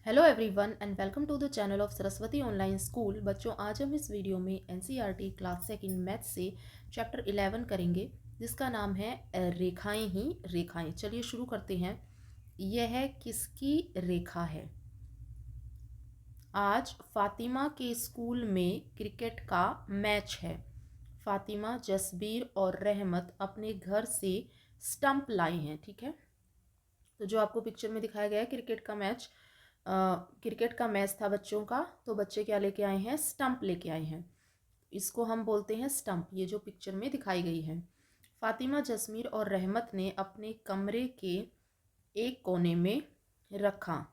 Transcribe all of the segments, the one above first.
Hello everyone and welcome to the channel of Saraswati online school. बच्चों, आज हम इस वीडियो में एनसीईआरटी क्लास सेकंड मैथ से चैप्टर 11 करेंगे, जिसका नाम है रेखाएं ही रेखाएं। चलिए शुरू करते हैं। यह किसकी रेखा है? आज फातिमा के स्कूल में क्रिकेट का मैच है। फातिमा, जसबीर और रहमत अपने घर से स्टंप लाए हैं। ठीक है, तो जो आपको पिक्चर में दिखाया गया है क्रिकेट का मैच था बच्चों का। तो बच्चे क्या लेके आए हैं? स्टंप लेके आए हैं। इसको हम बोलते हैं स्टंप, ये जो पिक्चर में दिखाई गई है। फातिमा, जसमीर और रहमत ने अपने कमरे के एक कोने में रखा।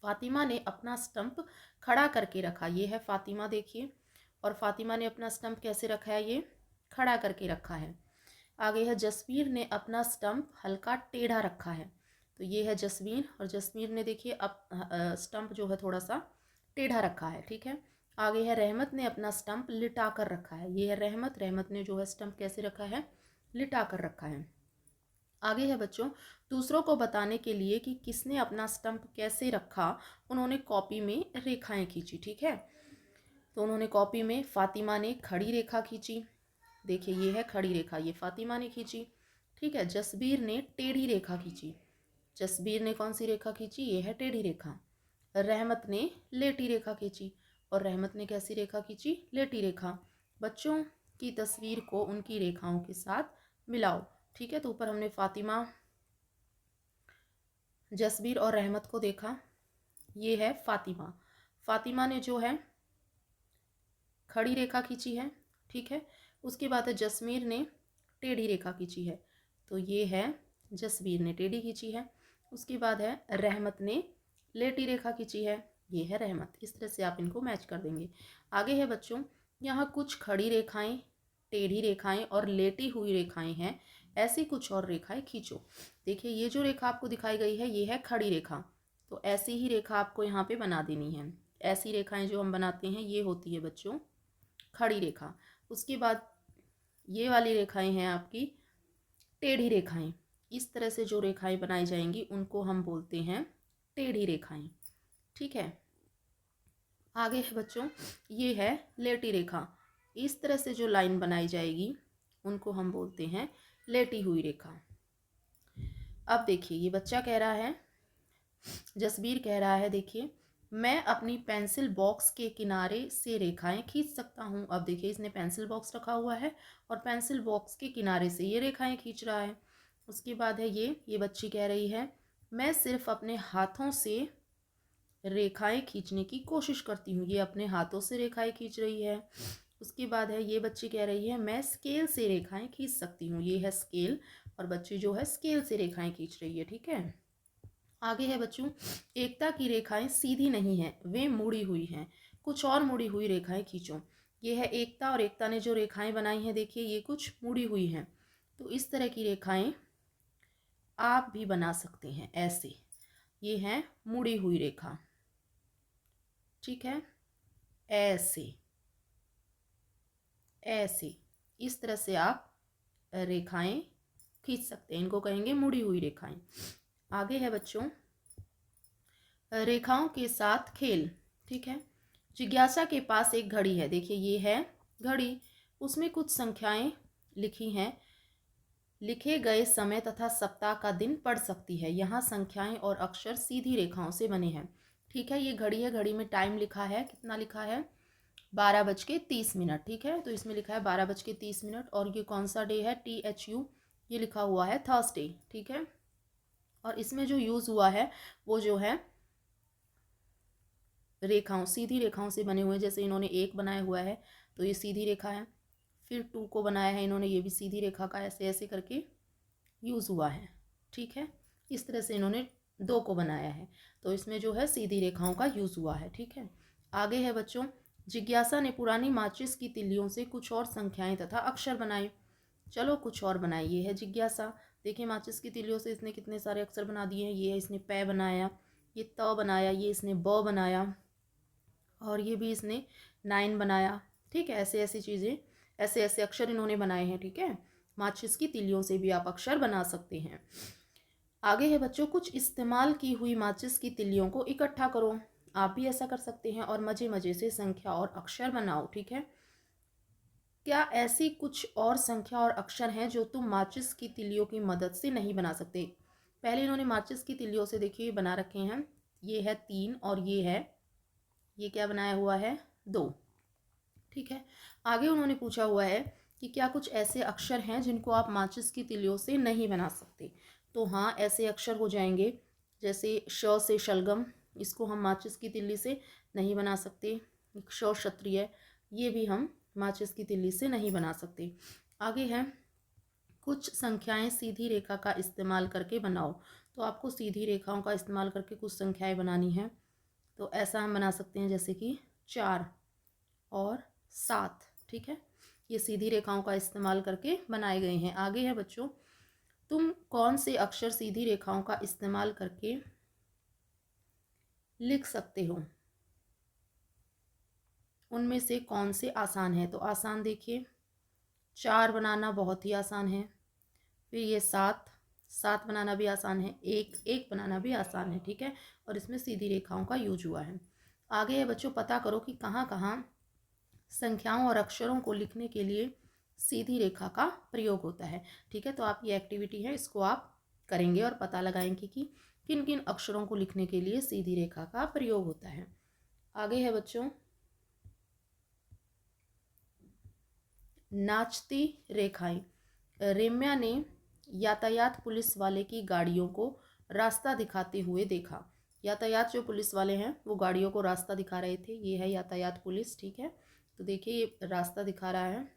फातिमा ने अपना स्टंप खड़ा करके रखा। ये है फातिमा, देखिए। और फातिमा ने अपना स्टंप कैसे रखा है? ये खड़ा करके रखा है। आगे है जसवीर ने अपना स्टंप हल्का टेढ़ा रखा है। तो ये है जसवीर, और जसवीर ने देखिए अब स्टंप जो है थोड़ा सा टेढ़ा रखा है। ठीक है। आगे है रहमत ने अपना स्टंप लिटा कर रखा है। ये है रहमत, रहमत ने जो है स्टंप कैसे रखा है? लिटा कर रखा है। आगे है बच्चों, दूसरों को बताने के लिए कि किसने अपना स्टंप कैसे रखा, उन्होंने कॉपी में रेखाएं खींची। ठीक है, तो उन्होंने कॉपी में फातिमा ने खड़ी रेखा खींची। देखिए ये है खड़ी रेखा, ये फातिमा ने खींची। ठीक है, जसबीर ने टेढ़ी रेखा खींची। जसबीर ने कौन सी रेखा खींची? ये है टेढ़ी रेखा। रहमत ने लेटी रेखा खींची, और रहमत ने कैसी रेखा खींची? लेटी रेखा। बच्चों की तस्वीर को उनकी रेखाओं के साथ मिलाओ। ठीक है, तो ऊपर हमने फातिमा, जसबीर और रहमत को देखा। ये है फातिमा। फातिमा ने जो है खड़ी रेखा खींची है। ठीक है, उसके बाद है जसमीर ने टेढ़ी रेखा खींची है। तो ये है जसबीर ने टेढ़ी खींची है। उसके बाद है रहमत ने लेटी रेखा खींची है। ये है रहमत। इस तरह से आप इनको मैच कर देंगे। आगे है बच्चों, यहाँ कुछ खड़ी रेखाएं, टेढ़ी रेखाएं और लेटी हुई रेखाएं हैं। ऐसी कुछ और रेखाएं खींचो। देखिए ये जो रेखा आपको दिखाई गई है, ये है खड़ी रेखा। तो ऐसी ही रेखा आपको यहाँ पे बना देनी है। ऐसी रेखाएं जो हम बनाते हैं ये होती है बच्चों खड़ी रेखा। उसके बाद ये वाली रेखाएं हैं आपकी टेढ़ी रेखाएं। इस तरह से जो रेखाएं बनाई जाएंगी उनको हम बोलते हैं टेढ़ी रेखाएं। ठीक है, आगे है बच्चों, ये है लेटी रेखा। इस तरह से जो लाइन बनाई जाएगी उनको हम बोलते हैं लेटी हुई रेखा। अब देखिए ये बच्चा कह रहा है, जसबीर कह रहा है, देखिए मैं अपनी पेंसिल बॉक्स के किनारे से रेखाएं खींच सकता हूँ। अब देखिए इसने पेंसिल बॉक्स रखा हुआ है और पेंसिल बॉक्स के किनारे से ये रेखाएं खींच रहा है। उसके बाद है ये बच्ची कह रही है, मैं सिर्फ अपने हाथों से रेखाएं खींचने की कोशिश करती हूँ। ये अपने हाथों से रेखाएं खींच रही है। उसके बाद है ये बच्ची कह रही है, मैं स्केल से रेखाएं खींच सकती हूँ। ये है स्केल, और बच्ची जो है स्केल से रेखाएं खींच रही है। ठीक है, आगे है बच्चों, एकता की रेखाएं सीधी नहीं हैं, वे मुड़ी हुई हैं। कुछ और मुड़ी हुई रेखाएं खींचो। ये है एकता, और एकता ने जो रेखाएं बनाई हैं देखिए ये कुछ मुड़ी हुई हैं। तो इस तरह की रेखाएं आप भी बना सकते हैं ऐसे। ये है मुड़ी हुई रेखा। ठीक है, ऐसे ऐसे इस तरह से आप रेखाएं खींच सकते हैं, इनको कहेंगे मुड़ी हुई रेखाएं। आगे है बच्चों, रेखाओं के साथ खेल। ठीक है, जिज्ञासा के पास एक घड़ी है। देखिए ये है घड़ी, उसमें कुछ संख्याएं लिखी हैं। लिखे गए समय तथा सप्ताह का दिन पढ़ सकती है। यहाँ संख्याएं और अक्षर सीधी रेखाओं से बने हैं। ठीक है, ये घड़ी है, घड़ी में टाइम लिखा है, कितना लिखा है? 12:30। ठीक है, तो इसमें लिखा है 12:30, और ये कौन सा डे है? THU, ये लिखा हुआ है थर्सडे। ठीक है, और इसमें जो यूज़ हुआ है वो जो है रेखाओं, सीधी रेखाओं से बने हुए। जैसे इन्होंने एक बनाया हुआ है तो ये सीधी रेखा है, फिर 2 को बनाया है इन्होंने, ये भी सीधी रेखा का, ऐसे ऐसे करके यूज़ हुआ है। ठीक है, इस तरह से इन्होंने 2 को बनाया है, तो इसमें जो है सीधी रेखाओं का यूज़ हुआ है। ठीक है, आगे है बच्चों, जिज्ञासा ने पुरानी माचिस की तिल्लियों से कुछ और संख्याएं तथा अक्षर बनाए। चलो कुछ और बनाए। ये है जिज्ञासा। देखिए माचिस की तिल्लियों से इसने कितने सारे अक्षर बना दिए हैं। ये इसने पै बनाया, ये त बनाया, ये इसने ब बनाया, और ये भी इसने 9 बनाया। ठीक है, ऐसे ऐसी चीज़ें, ऐसे ऐसे अक्षर इन्होंने बनाए हैं। ठीक है, माचिस की तिलियों से भी आप अक्षर बना सकते हैं। आगे है बच्चों, कुछ इस्तेमाल की हुई माचिस की तिल्लियों को इकट्ठा करो। आप भी ऐसा कर सकते हैं और मज़े मज़े से संख्या और अक्षर बनाओ। ठीक है, क्या ऐसी कुछ और संख्या और अक्षर हैं जो तुम माचिस की तिल्लियों की मदद से नहीं बना सकते? पहले इन्होंने माचिस की तिल्लियों से देखिए बना रखे हैं, ये है 3 और ये क्या बनाया हुआ है 2। ठीक है, आगे उन्होंने पूछा हुआ है कि क्या कुछ ऐसे अक्षर हैं जिनको आप माचिस की तिल्लियों से नहीं बना सकते? तो हाँ, ऐसे अक्षर हो जाएंगे जैसे श से शलगम, इसको हम माचिस की तिल्ली से नहीं बना सकते। श क्षत्रिय, ये भी हम माचिस की तिल्ली से नहीं बना सकते। आगे है, कुछ संख्याएं सीधी रेखा का इस्तेमाल करके बनाओ। तो आपको सीधी रेखाओं का इस्तेमाल करके कुछ संख्याएं बनानी है। तो ऐसा हम बना सकते हैं जैसे कि 4 और 7। ठीक है, ये सीधी रेखाओं का इस्तेमाल करके बनाए गए हैं। आगे है बच्चों, तुम कौन से अक्षर सीधी रेखाओं का इस्तेमाल करके लिख सकते हो? उनमें से कौन से आसान है? तो आसान देखिए, 4 बनाना बहुत ही आसान है। फिर ये 7 बनाना भी आसान है। 1 बनाना भी आसान है। ठीक है, और इसमें सीधी रेखाओं का यूज हुआ है। आगे है बच्चों, पता करो कि कहाँ कहाँ संख्याओं और अक्षरों को लिखने के लिए सीधी रेखा का प्रयोग होता है। ठीक है, तो आप ये एक्टिविटी है, इसको आप करेंगे और पता लगाएंगे कि किन किन अक्षरों को लिखने के लिए सीधी रेखा का प्रयोग होता है। आगे है बच्चों, नाचती रेखाएं। रेम्या ने यातायात पुलिस वाले की गाड़ियों को रास्ता दिखाते हुए देखा। यातायात जो पुलिस वाले हैं वो गाड़ियों को रास्ता दिखा रहे थे। ये है यातायात पुलिस। ठीक है, तो देखिए ये रास्ता दिखा रहा है।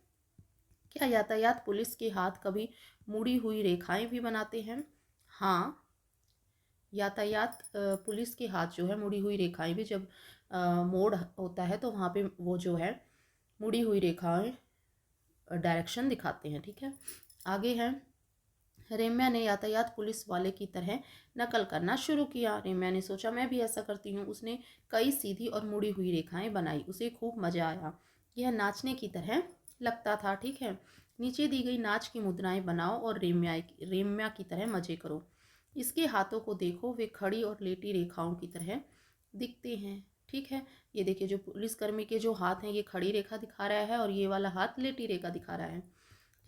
क्या यातायात पुलिस के हाथ कभी मुड़ी हुई रेखाएं भी बनाते हैं? हाँ, यातायात पुलिस के हाथ जो है मुड़ी हुई रेखाएं भी, जब मोड़ होता है तो वहाँ पे वो जो है मुड़ी हुई रेखाएं डायरेक्शन दिखाते हैं। ठीक है, आगे है, रेम्या ने यातायात पुलिस वाले की तरह नकल करना शुरू किया। रेम्या ने सोचा मैं भी ऐसा करती हूँ। उसने कई सीधी और मुड़ी हुई रेखाएं बनाई। उसे खूब मजा आया। यह नाचने की तरह लगता था। ठीक है, नीचे दी गई नाच की मुद्राएं बनाओ और रेम्या की तरह मजे करो। इसके हाथों को देखो, वे खड़ी और लेटी रेखाओं की तरह दिखते हैं। ठीक है, ये देखिए जो पुलिसकर्मी के जो हाथ हैं ये खड़ी रेखा दिखा रहा है और ये वाला हाथ लेटी रेखा दिखा रहा है।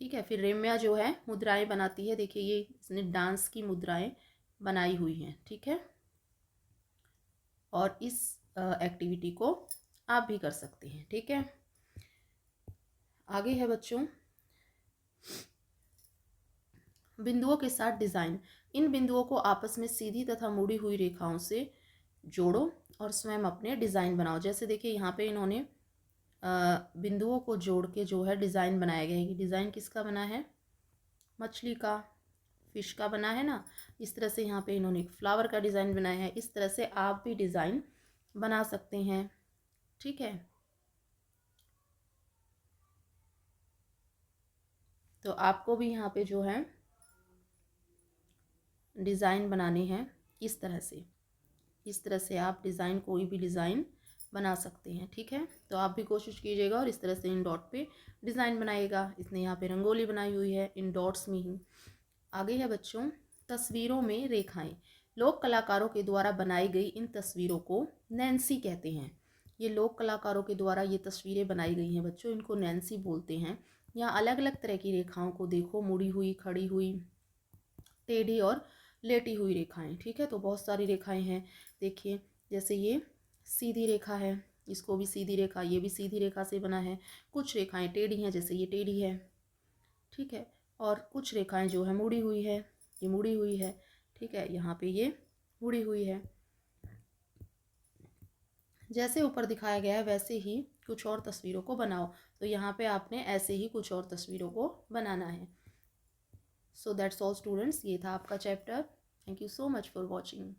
ठीक है, फिर रेम्या जो है मुद्राएं बनाती है। देखिए ये इसने डांस की मुद्राएं बनाई हुई हैं। ठीक है, और इस एक्टिविटी को आप भी कर सकते हैं। ठीक है, आगे है बच्चों, बिंदुओं के साथ डिज़ाइन। इन बिंदुओं को आपस में सीधी तथा मुड़ी हुई रेखाओं से जोड़ो और स्वयं अपने डिज़ाइन बनाओ। जैसे देखिए यहाँ पे इन्होंने बिंदुओं को जोड़ के जो है डिज़ाइन बनाया गया है। ये डिज़ाइन किसका बना है? मछली का, फिश का बना है ना। इस तरह से यहाँ पे इन्होंने एक फ्लावर का डिज़ाइन बनाया है। इस तरह से आप भी डिज़ाइन बना सकते हैं। ठीक है, तो आपको भी यहाँ पे जो है डिज़ाइन बनाने हैं इस तरह से आप डिज़ाइन, कोई भी डिज़ाइन बना सकते हैं। ठीक है, तो आप भी कोशिश कीजिएगा और इस तरह से इन डॉट पे डिज़ाइन बनाइएगा। इसने यहाँ पे रंगोली बनाई हुई है इन डॉट्स में ही। आगे है बच्चों, तस्वीरों में रेखाएं। लोक कलाकारों के द्वारा बनाई गई इन तस्वीरों को नैन्सी कहते हैं। ये लोक कलाकारों के द्वारा ये तस्वीरें बनाई गई हैं बच्चों, इनको नैन्सी बोलते हैं। यहाँ अलग अलग तरह की रेखाओं को देखो, मुड़ी हुई, खड़ी हुई, टेढ़ी और लेटी हुई रेखाएं। ठीक है, तो बहुत सारी रेखाएं हैं। देखिए जैसे ये सीधी रेखा है, इसको भी सीधी रेखा, ये भी सीधी रेखा से बना है। कुछ रेखाएं टेढ़ी हैं, जैसे ये टेढ़ी है। ठीक है, और कुछ रेखाएं जो है मुड़ी हुई है, ये मुड़ी हुई है। ठीक है, यहाँ पे ये मुड़ी हुई है। जैसे ऊपर दिखाया गया है वैसे ही कुछ और तस्वीरों को बनाओ। तो यहाँ पे आपने ऐसे ही कुछ और तस्वीरों को बनाना है। सो दैट्स ऑल स्टूडेंट्स, ये था आपका chapter. Thank you so much for watching.